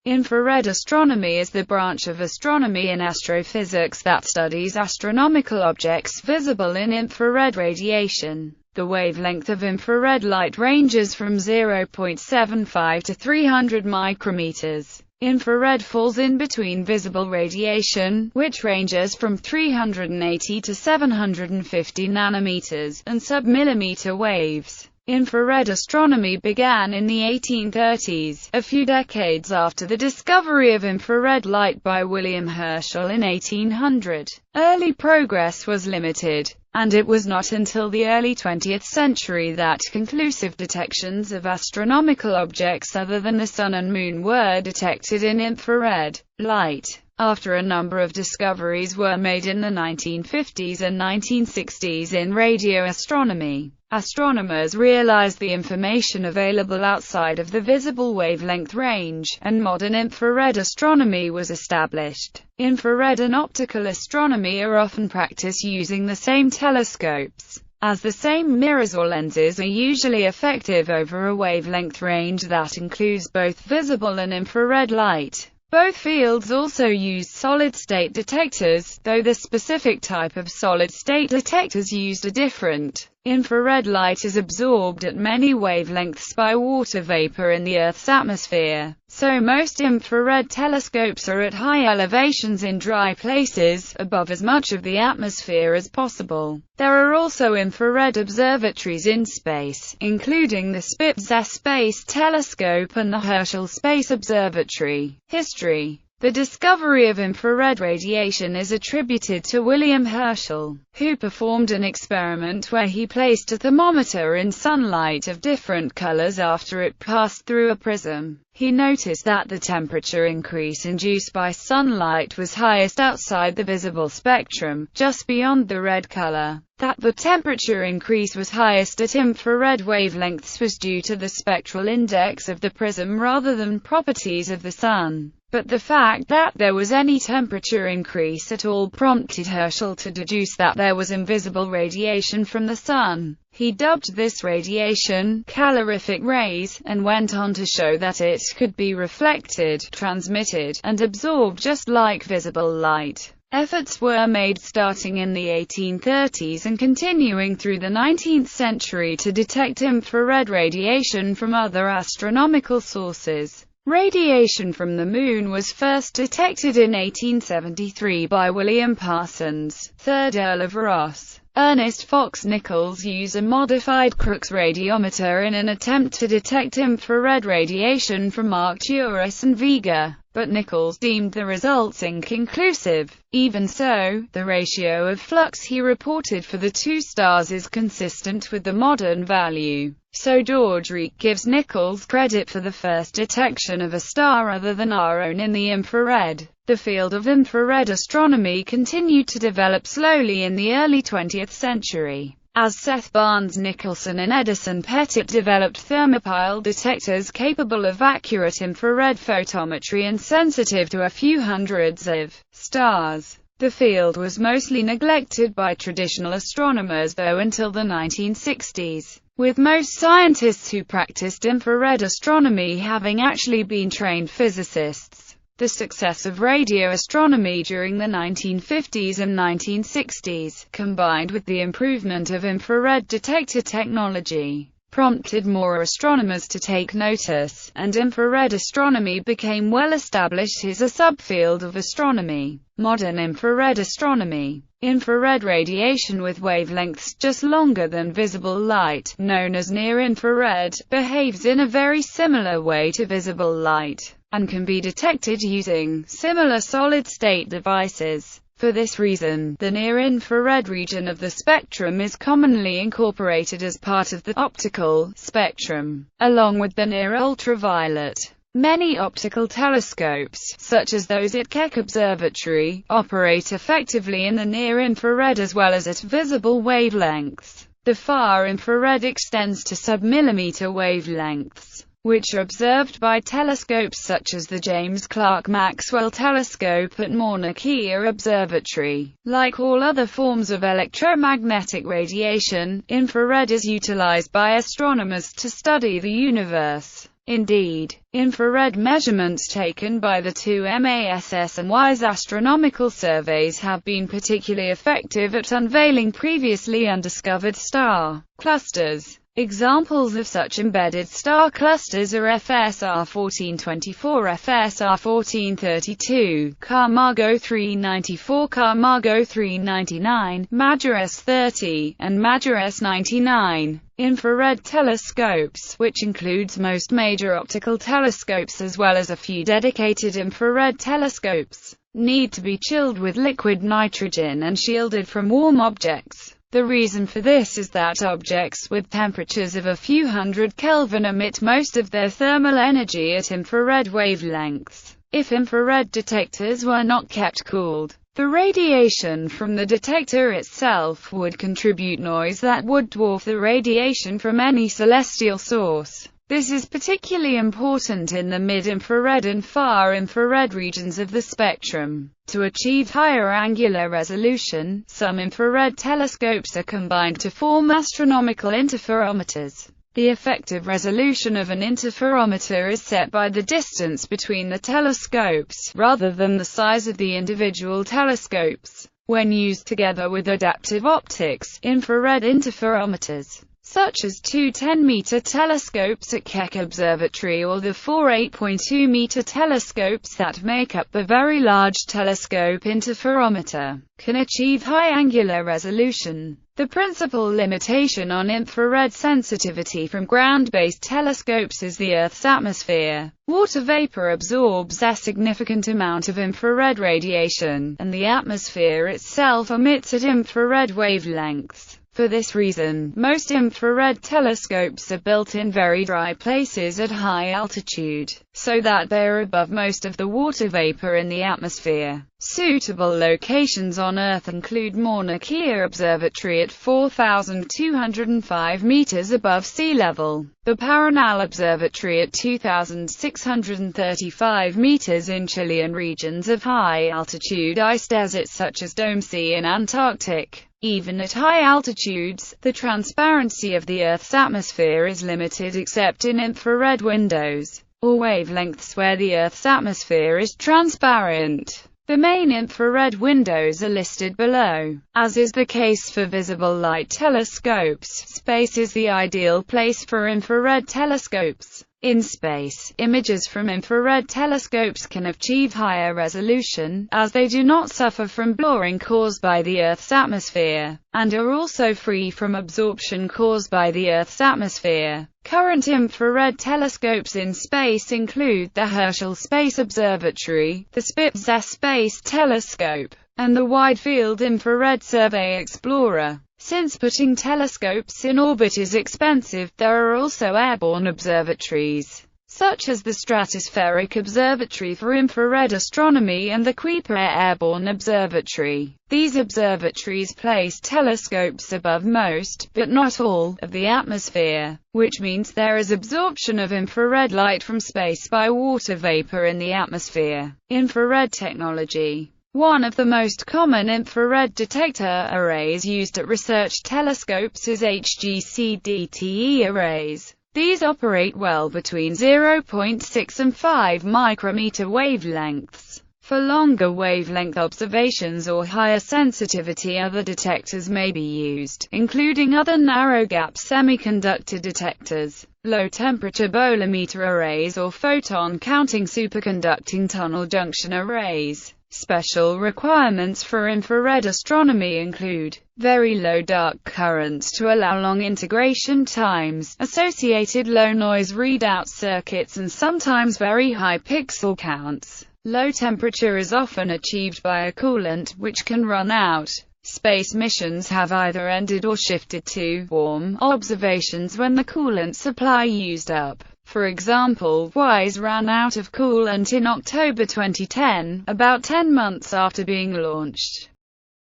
Infrared astronomy is the branch of astronomy in astrophysics that studies astronomical objects visible in infrared radiation. The wavelength of infrared light ranges from 0.75 to 300 micrometers. Infrared falls in between visible radiation, which ranges from 380 to 750 nanometers, and submillimeter waves. Infrared astronomy began in the 1830s, a few decades after the discovery of infrared light by William Herschel in 1800. Early progress was limited, and it was not until the early 20th century that conclusive detections of astronomical objects other than the Sun and Moon were detected in infrared light. After a number of discoveries were made in the 1950s and 1960s in radio astronomy, astronomers realized the information available outside of the visible wavelength range, and modern infrared astronomy was established. Infrared and optical astronomy are often practiced using the same telescopes, as the same mirrors or lenses are usually effective over a wavelength range that includes both visible and infrared light. Both fields also use solid-state detectors, though the specific type of solid-state detectors used are different. Infrared light is absorbed at many wavelengths by water vapor in the Earth's atmosphere, so most infrared telescopes are at high elevations in dry places, above as much of the atmosphere as possible. There are also infrared observatories in space, including the Spitzer Space Telescope and the Herschel Space Observatory. History. The discovery of infrared radiation is attributed to William Herschel, who performed an experiment where he placed a thermometer in sunlight of different colors after it passed through a prism. He noticed that the temperature increase induced by sunlight was highest outside the visible spectrum, just beyond the red color. That the temperature increase was highest at infrared wavelengths was due to the spectral index of the prism rather than properties of the sun. But the fact that there was any temperature increase at all prompted Herschel to deduce that there was invisible radiation from the sun. He dubbed this radiation calorific rays, and went on to show that it could be reflected, transmitted, and absorbed just like visible light. Efforts were made starting in the 1830s and continuing through the 19th century to detect infrared radiation from other astronomical sources. Radiation from the Moon was first detected in 1873 by William Parsons, 3rd Earl of Ross. Ernest Fox Nichols used a modified Crookes radiometer in an attempt to detect infrared radiation from Arcturus and Vega, but Nichols deemed the results inconclusive. Even so, the ratio of flux he reported for the two stars is consistent with the modern value. So George Reek gives Nichols credit for the first detection of a star other than our own in the infrared. The field of infrared astronomy continued to develop slowly in the early 20th century, as Seth Barnes Nicholson and Edison Pettit developed thermopile detectors capable of accurate infrared photometry and sensitive to a few hundreds of stars. The field was mostly neglected by traditional astronomers though until the 1960s, with most scientists who practiced infrared astronomy having actually been trained physicists. The success of radio astronomy during the 1950s and 1960s, combined with the improvement of infrared detector technology, prompted more astronomers to take notice, and infrared astronomy became well established as a subfield of astronomy. Modern infrared astronomy. Infrared radiation with wavelengths just longer than visible light, known as near-infrared, behaves in a very similar way to visible light, and can be detected using similar solid-state devices. For this reason, the near-infrared region of the spectrum is commonly incorporated as part of the optical spectrum, along with the near-ultraviolet. Many optical telescopes, such as those at Keck Observatory, operate effectively in the near-infrared as well as at visible wavelengths. The far infrared extends to submillimeter wavelengths, which are observed by telescopes such as the James Clerk Maxwell Telescope at Mauna Kea Observatory. Like all other forms of electromagnetic radiation, infrared is utilized by astronomers to study the universe. Indeed, infrared measurements taken by the two MASS and WISE astronomical surveys have been particularly effective at unveiling previously undiscovered star clusters. Examples of such embedded star clusters are FSR 1424, FSR 1432, Camargo 394, Camargo 399, Majoras 30, and Majoras 99. Infrared telescopes, which includes most major optical telescopes as well as a few dedicated infrared telescopes, need to be chilled with liquid nitrogen and shielded from warm objects. The reason for this is that objects with temperatures of a few hundred Kelvin emit most of their thermal energy at infrared wavelengths. If infrared detectors were not kept cooled, the radiation from the detector itself would contribute noise that would dwarf the radiation from any celestial source. This is particularly important in the mid-infrared and far-infrared regions of the spectrum. To achieve higher angular resolution, some infrared telescopes are combined to form astronomical interferometers. The effective resolution of an interferometer is set by the distance between the telescopes, rather than the size of the individual telescopes. When used together with adaptive optics, infrared interferometers, such as two 10-meter telescopes at Keck Observatory or the four 8.2-meter telescopes that make up the Very Large Telescope Interferometer, can achieve high angular resolution. The principal limitation on infrared sensitivity from ground-based telescopes is the Earth's atmosphere. Water vapor absorbs a significant amount of infrared radiation, and the atmosphere itself emits at infrared wavelengths. For this reason, most infrared telescopes are built in very dry places at high altitude, so that they are above most of the water vapor in the atmosphere. Suitable locations on Earth include Mauna Kea Observatory at 4,205 meters above sea level, the Paranal Observatory at 2,635 meters in Chilean regions of high-altitude ice deserts such as Dome Sea in Antarctic. Even at high altitudes, the transparency of the Earth's atmosphere is limited except in infrared windows, or wavelengths where the Earth's atmosphere is transparent. The main infrared windows are listed below. As is the case for visible light telescopes, space is the ideal place for infrared telescopes. In space, images from infrared telescopes can achieve higher resolution, as they do not suffer from blurring caused by the Earth's atmosphere, and are also free from absorption caused by the Earth's atmosphere. Current infrared telescopes in space include the Herschel Space Observatory, the Spitzer Space Telescope, and the Wide Field Infrared Survey Explorer. Since putting telescopes in orbit is expensive, there are also airborne observatories, such as the Stratospheric Observatory for Infrared Astronomy and the Kuiper Airborne Observatory. These observatories place telescopes above most, but not all, of the atmosphere, which means there is absorption of infrared light from space by water vapor in the atmosphere. Infrared technology. One of the most common infrared detector arrays used at research telescopes is HGC-DTE arrays. These operate well between 0.6 and 5 micrometer wavelengths. For longer wavelength observations or higher sensitivity, other detectors may be used, including other narrow-gap semiconductor detectors, low-temperature bolometer arrays or photon-counting superconducting tunnel junction arrays. Special requirements for infrared astronomy include very low dark currents to allow long integration times, associated low noise readout circuits, and sometimes very high pixel counts. Low temperature is often achieved by a coolant, which can run out. Space missions have either ended or shifted to warm observations when the coolant supply used up. For example, WISE ran out of coolant in October 2010, about 10 months after being launched.